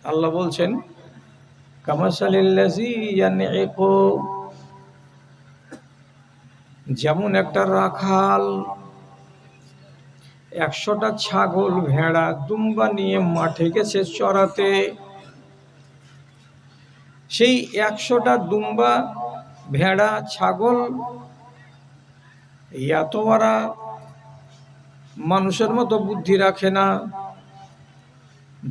আল্লাহ বলছেন কামাসালিল্লাযী ইয়ানঈকু, যেমন একটা রাখাল 100টা ছাগল ভেড়া দুম্বা নিয়ে মাঠে গেছে চড়াতে। সেই 100টা দুম্বা ভেড়া ছাগল এত বড় মানুষের মতো বুদ্ধি রাখে না।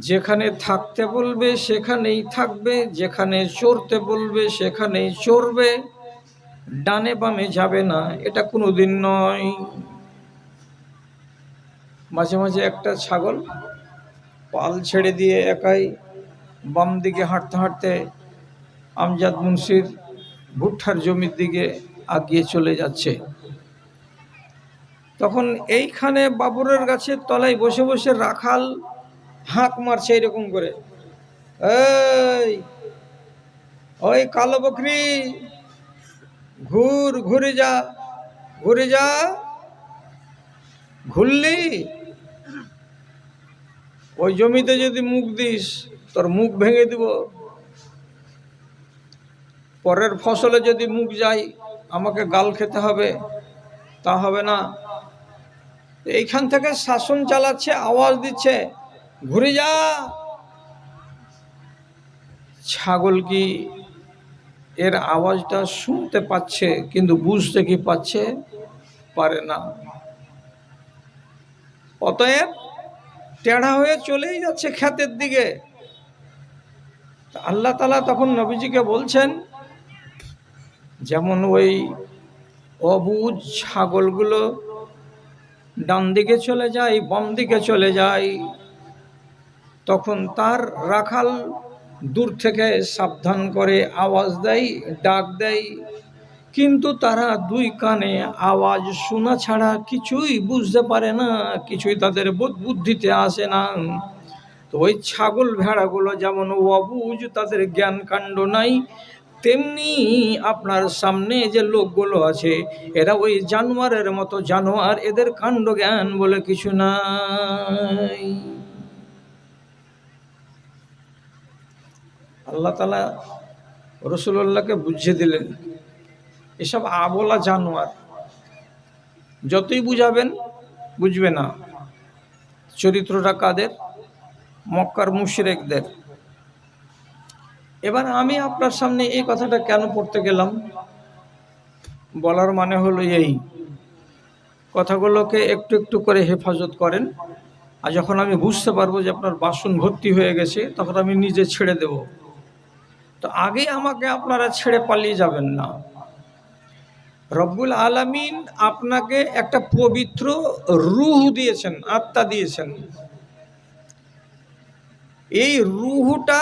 যেখানে থাকতে বলবে সেখানেই থাকবে, যেখানে চড়তে বলবে সেখানেই চড়বে, ডানে বামে যাবে না, এটা কোনোদিন নয়। মাঝে মাঝে একটা ছাগল পাল ছেড়ে দিয়ে একাই বাম দিকে হাঁটতে হাঁটতে আমজাদ মুন্সির ভুট্টার জমির দিকে আগিয়ে চলে যাচ্ছে। তখন এইখানে বাবুরের গাছের তলায় বসে বসে রাখাল হাঁক মারছে এরকম করে, এই ওই কালো বকরি ঘুরে যা, ঘুরে যা, ঘুরলি ওই জমিতে যদি মুখ দিস তোর মুখ ভেঙে দিব, পরের ফসলে যদি মুখ যায় আমাকে গাল খেতে হবে, তা হবে না। এইখান থেকে শাসন চালাচ্ছে, আওয়াজ দিচ্ছে ঘুরে যা। ছাগল কি এর আওয়াজটা শুনতে পাচ্ছে কিন্তু বুঝতে কি পাচ্ছে? পারে না। অতএব টেढ़া হয়ে চলেই যাচ্ছে ক্ষেতের দিকে। আল্লাহ তাআলা তখন নবীজিকে বলছেন, যেমন ওই অবুঝ ছাগলগুলো ডান দিকে চলে যায়, বাম দিকে চলে যায়, তখন তার রাখাল দূর থেকে সাবধান করে আওয়াজ দেয়, ডাক দেয়, কিন্তু তারা দুই কানে আওয়াজ শোনা ছাড়া কিছুই বুঝতে পারে না, কিছুই তাদের বুদ্ধিতে আসে না। তো ওই ছাগল ভেড়াগুলো যেমন অবুঝ, তাদের জ্ঞান কাণ্ড নাই, তেমনি আপনার সামনে যে লোকগুলো আছে এরা ওই জানোয়ারের মতো জানোয়ার, এদের কাণ্ড জ্ঞান বলে কিছু নাই। আল্লাহ তাআলা রাসূলুল্লাহকে বুঝিয়ে দিলেন এসব আবলা জানোয়ার, যতই বুঝাবেন বুঝবে না। চরিত্রটা কাদের? মক্কার মুশরিকদের। এবার আমি আপনার সামনে এই কথাটা কেন পড়তে গেলাম, বলার মানে হলো এই কথাগুলোকে একটু একটু করে হেফাজত করেন, আর যখন আমি বুঝতে পারবো যে আপনার বাসন ভর্তি হয়ে গেছে তখন আমি নিজে ছেড়ে দেব। তো আগে আমাকে আপনারা ছেড়ে পালিয়ে যাবেন না। রব্বুল আলামিন আপনাকে একটা পবিত্র রূহ দিয়েছেন, আত্মা দিয়েছেন। এই রূহটা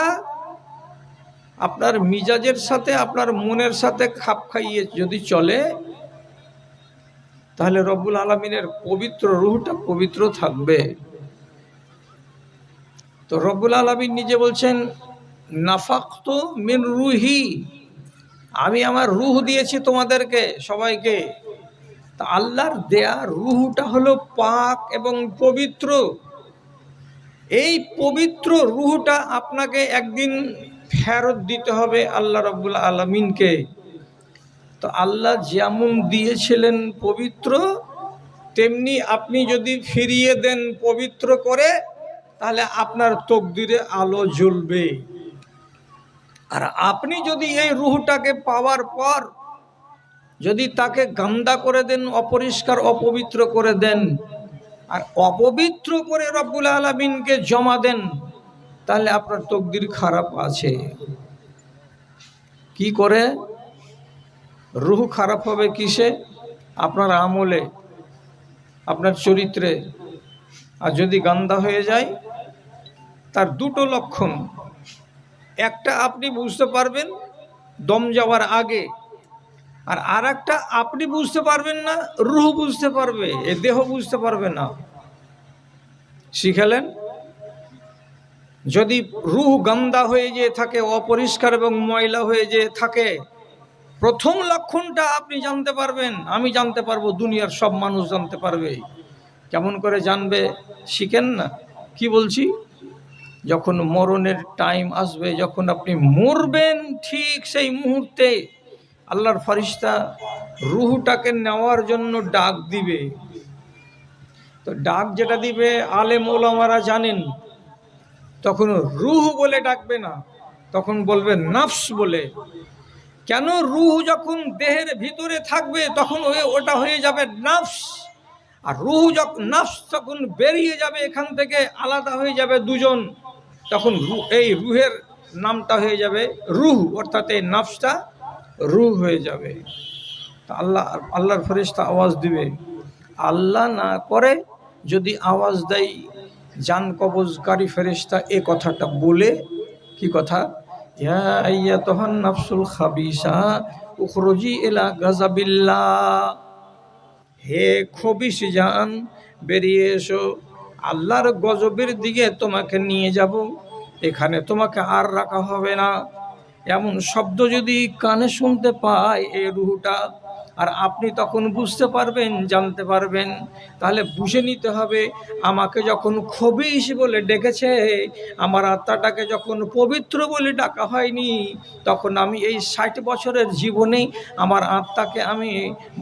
আপনার মিজাজের সাথে, আপনার মনের সাথে খাপ খাইয়ে যদি চলে তাহলে রব্বুল আলামিনের পবিত্র রূহটা পবিত্র থাকবে। তো রব্বুল আলামিন নিজে বলছেন নাফাকতু মিন রূহি, আমি আমার রূহ দিয়েছি তোমাদেরকে সবাইকে। তা আল্লাহর দেয়া রূহটা হলো পাক এবং পবিত্র। এই পবিত্র রূহটা আপনাকে একদিন ফেরত দিতে হবে আল্লাহ রাব্বুল আলামিনকে। তো আল্লাহ যেমন দিয়েছিলেন পবিত্র, তেমনি আপনি যদি ফিরিয়ে দেন পবিত্র করে, তাহলে আপনার তকদিরে আলো জ্বলবে। আর আপনি যদি এই রূহটাকে পাওয়ার পর যদি তাকে গান্দা করে দেন, অপরিষ্কার অপবিত্র করে দেন, আর অপবিত্র করে রব্বুল আলামিনকে জমা দেন, তাহলে আপনার তকদির খারাপ আছে। কি করে? রূহ খারাপ হবে কিসে? আপনার আমলে, আপনার চরিত্রে। আর যদি গান্দা হয়ে যায় তার দুটো লক্ষণ, একটা আপনি বুঝতে পারবেন দম যাওয়ার আগে, আর আরেকটা আপনি বুঝতে পারবেন না, রূহ বুঝতে পারবে, এ দেহ বুঝতে পারবে না। শিখালেন? যদি রূহ গান্দা হয়ে যেয়ে থাকে, অপরিষ্কার এবং ময়লা হয়ে যেয়ে থাকে, প্রথম লক্ষণটা আপনি জানতে পারবেন, আমি জানতে পারবো, দুনিয়ার সব মানুষ জানতে পারবে। কেমন করে জানবে? শিখেন না? কি বলছি? যখন মরণের টাইম আসবে, যখন আপনি মরবেন, ঠিক সেই মুহূর্তে আল্লাহর ফেরেশতা রূহটাকে নেওয়ার জন্য ডাক দিবে। তো ডাক যেটা দিবে আলেম ওলামারা জানেন, তখন রূহ বলে ডাকবে না, তখন বলবে নফস বলে। কেন? রূহ যখন দেহের ভিতরে থাকবে তখন ওটা হয়ে যাবে নফস, আর রূহ যখন নফস যখন বেরিয়ে যাবে এখান থেকে, আলাদা হয়ে যাবে দুজন, তখন এই রূহের নামটা হয়ে যাবে রূহ, অর্থাৎ এই নফসটা রূহ হয়ে যাবে। তা আল্লাহর ফেরেশতা আওয়াজ দিবে। আল্লাহ না করে যদি আওয়াজ দেয় জান কবজকারী ফেরেশতা এ কথাটা বলে, কি কথা? ইয়া আইয়াতুহান নাফসুল খাবিসা উখরুজি ইলা গাযাবিল্লাহ, হে খবিস জান বেরিয়ে এসো, আল্লাহর গজবের দিকে তোমাকে নিয়ে যাব, এখানে তোমাকে আর রাখা হবে না। এমন শব্দ যদি কানে শুনতে পায় এই রূহটা, আর আপনি তখন বুঝতে পারবেন, জানতে পারবেন, তাহলে বুঝে নিতে হবে আমাকে যখন খবিস বলে ডেকেছে, আমার আত্মাটাকে যখন পবিত্র বলে ডাকা হয়নি, তখন আমি এই 60 বছরের জীবনেই আমার আত্মাকে আমি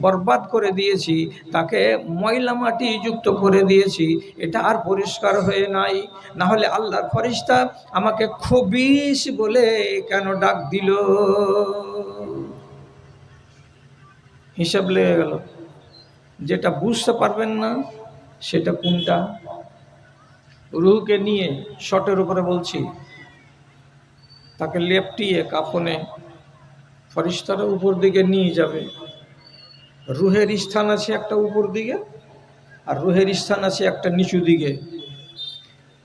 বরবাদ করে দিয়েছি, তাকে ময়লা মাটি যুক্ত করে দিয়েছি, এটা আর পরিষ্কার হয়ে নাই। না হলে আল্লাহর ফেরেশতা আমাকে খবিস বলে কেন ডাক দিল? হিসাব লেগে গেল। যেটা বুঝতে পারবেন না সেটা কোনটা? রূহকে নিয়ে শটের উপরে বলছি, তাকে লেপটিয়ে কাফনে ফেরেশতারা উপর দিকে নিয়ে যাবে। রূহের স্থান আছে একটা উপর দিকে, আর রূহের স্থান আছে একটা নিচু দিকে।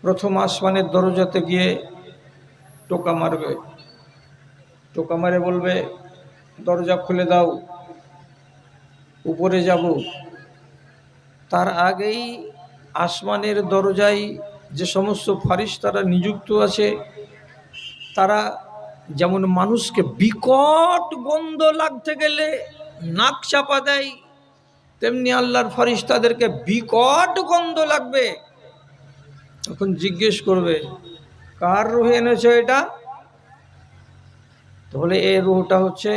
প্রথম আসমানের দরজাতে গিয়ে টোকা মারবে, টোকা মারে বলবে দরজা খুলে দাও, উপরে যাব। তার আগেই আসমানের দরজায় যে সমস্ত ফেরেশতারা নিযুক্ত আছে, তারা যেমন মানুষকে বিকট গন্ধ লাগতে গেলে নাক চাপা দেয়, তেমনি আল্লাহর ফেরেশতাদেরকে বিকট গন্ধ লাগবে। তখন জিজ্ঞেস করবে কার রূহ এনেছে এটা? তাহলে এই রূহটা হচ্ছে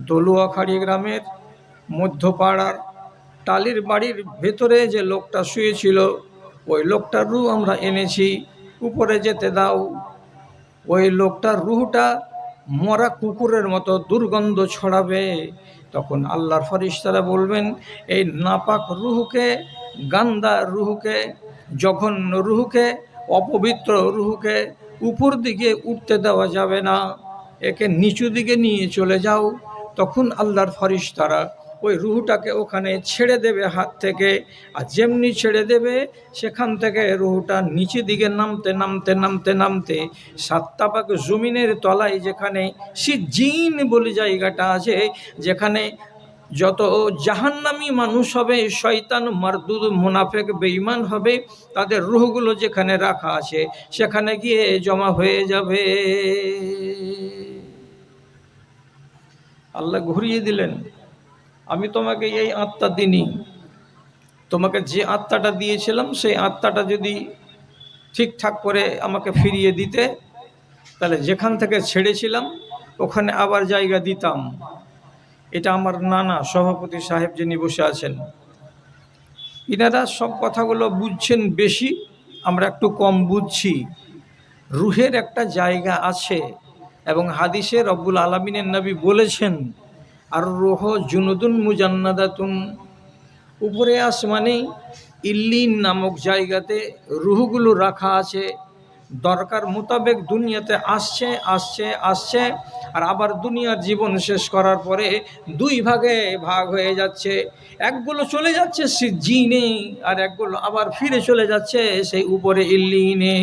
দলুয়াখাড়ি গ্রামের মধ্যপাড়ার টালির বাড়ির ভেতরে যে লোকটা শুয়েছিল, ওই লোকটার রূহ আমরা এনেছি, উপরে যেতে দাও। ওই লোকটার রূহটা মরা কুকুরের মতো দুর্গন্ধ ছড়াবে। তখন আল্লাহর ফেরেশতারা বলবেন এই নাপাক রূহকে, গান্দা রূহকে, জঘন্য রূহকে, অপবিত্র রূহকে উপর দিকে উঠতে দেওয়া যাবে না, একে নিচু দিকে নিয়ে চলে যাও। তখন আল্লাহর ফেরেশতারা ওই রূহটাকে ওখানে ছেড়ে দেবে হাত থেকে, আর যেমনি ছেড়ে দেবে সেখান থেকে রূহটা নিচে দিকে নামতে নামতে নামতে নামতে 7 পাক জমিনের তলায়, যেখানে সিজ্জিন বলে জায়গাটা আছে, যেখানে যত জাহান্নামী মানুষ হবে, শয়তান, মারদুদ, মুনাফিক, বেঈমান হবে, তাদের রূহগুলো যেখানে রাখা আছে সেখানে গিয়ে জমা হয়ে যাবে। আল্লাহ ঘুরিয়ে দিলেন, আমি তোমাকে এই আত্মা দিইনি, তোমাকে যে আত্মাটা দিয়েছিলাম সেই আত্মাটা যদি ঠিকঠাক করে আমাকে ফিরিয়ে দিতে, তাহলে যেখান থেকে ছেড়েছিলাম ওখানে আবার জায়গা দিতাম। এটা আমার নানা সভাপতি সাহেব যিনি বসে আছেন, ইনারা সব কথাগুলো বুঝছেন বেশি, আমরা একটু কম বুঝছি। রুহের একটা জায়গা আছে, এবং হাদিসে রব্বুল আলামিনের নবী বলেছেন আর রুহ জুনুদুন মুজান্নাদাতুন, উপরে আসমানে ইল্লিন নামক জায়গাতে রুহগুলো রাখা আছে। দরকার মোতাবেক দুনিয়াতে আসছে আসছে আসছে, আর আবার দুনিয়ার জীবন শেষ করার পরে 2 ভাগে ভাগ হয়ে যাচ্ছে। একগুলো চলে যাচ্ছে সিজ্জিনে, আর একগুলো আবার ফিরে চলে যাচ্ছে সেই উপরে ইল্লিনে।